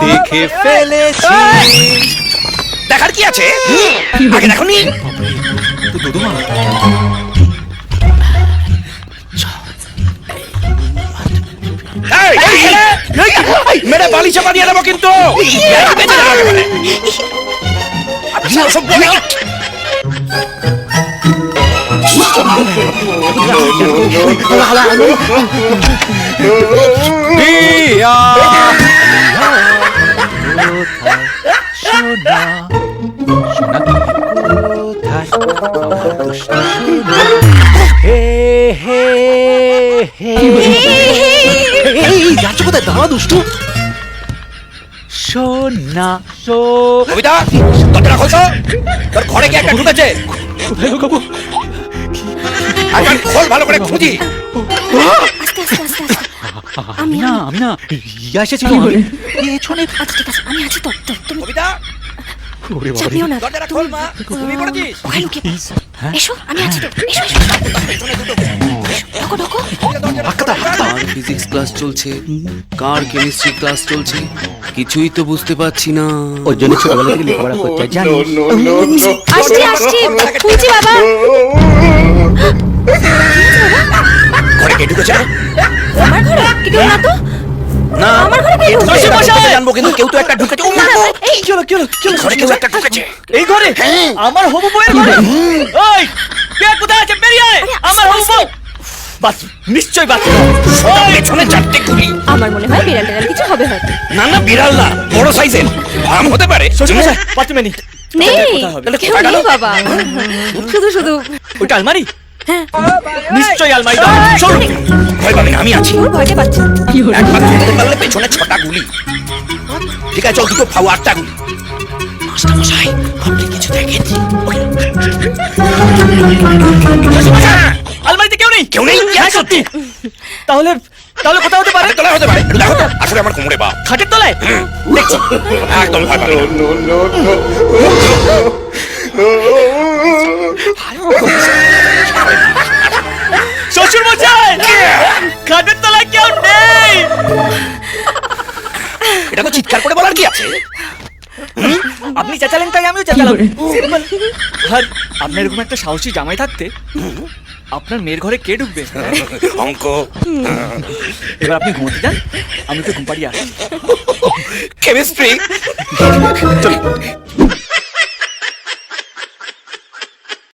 দেখে ফেলেছি। দেখার কি আছে? আগে দেখনি। তো দুদুমা মেরে বালি চাপা দিয়ে দেবো কিন্তু। বেঁচে যাবে একেবারে। প্রিয়া কোথায় সোনা, সোনা তুমি কোথায় আমার দুষ্ট সোনা? হে হে হে এই যাচ্ছ কোথায়? দাঁড়া দুষ্টু। সোনা কবিতা, দরজাটা খোলতো। তোর ঘরে কি একটা ঢুকেছে? কোথায় লুকাবো? একবার খোল ভালো করে খুঁজি। আস্তে আস্তে আস্তে আস্তে। আমি না ইয়া এসেছিল পেছনে। আচ্ছা ঠিক আছে, আমি আছি তো। তুমি কবিতা, ওরে বাবা চাপিও না। দরজাটা খোল মা। তুমি পড়েছিস? ওখানে লুকিয়ে পড়ো। হ্যাঁ? এসো, আমি আছি তো। এসো এসো। ঢোকো ঢোকো। কার ফিজিক্স ক্লাস চলছে, কার কেমিস্ট্রি ক্লাস চলছে, কিছুই তো বুঝতে পারছি না। ওর জন্য ছোটবেলা থেকে লেখাপড়া করতে হয়, জানিস? আসছি আসছি। খুঁজছি বাবা। ঘরে কে ঢুকেছে? আমার ঘরে কেউ না তো। না, আমার ঘরে কে ঢুকেছে? জানবো কিন্তু কেউ তো একটা ঢুকেছে। না, না, এই কি হলো ঘরে কেউ একটা ঢুকেছে। এই ঘরে আমার হবু বউয়ের ঘরে? ওই কে কোথায় আছে? বেরিয়ে আয়। আমার হবু বউ বাথরুম, নিশ্চয়ই বাথরুম। পেছনে চারটে গুলি। আমার মনে হয় বিড়াল টিড়াল কিছু হবে হয়তো। না না, বিড়াল না, বড় সাইজের আম হতে পারে। শ্বশুরমশাই বাথরুমে নেই। নেই, কোথায় হবে? কেউ নেই বাবা। শুধু শুধু ওইটা আলমারি? হ্যাঁ। নিশ্চয়ই আলমারি। দাও সরু। ভয় পাবে না, আমি আছি। ওর ভয়টা পাচ্ছে। একবার ধরতে পারলে পেছনে 6টা গুলি। ঠিক আছে, দুটো ফাও 8টা গুলি। মাস্টার মশাই, আপনি কিছু দেখেন? আলমারিতে কেউ নেই। কেউ নেই? হ্যাঁ, সত্যি। তাহলে তাহলে কোথায় হতে পারে? আরে তলায় হতে পারে। একটু দেখো তো। আসলে আমার কোমরে বাপ। খাটের তলায়? দেখছি। একদম ভয় পাবে না। শ্বশুর মশাই খাটের তলায় কেউ নেই। এটা তো চিৎকার করে বলার কি আছে? আপনি চেঁচালেন তাই আমিও চেঁচালাম। Simple. আর আপনার এরকম একটা সাহসী জামাই থাকতে আপনার মেয়ের ঘরে কে ঢুকবে? অঙ্ক। এবার আপনি ঘুমোতে যান, আমি তো ঘুম পাড়িয়ে আসছি। কেমিস্ট্রি।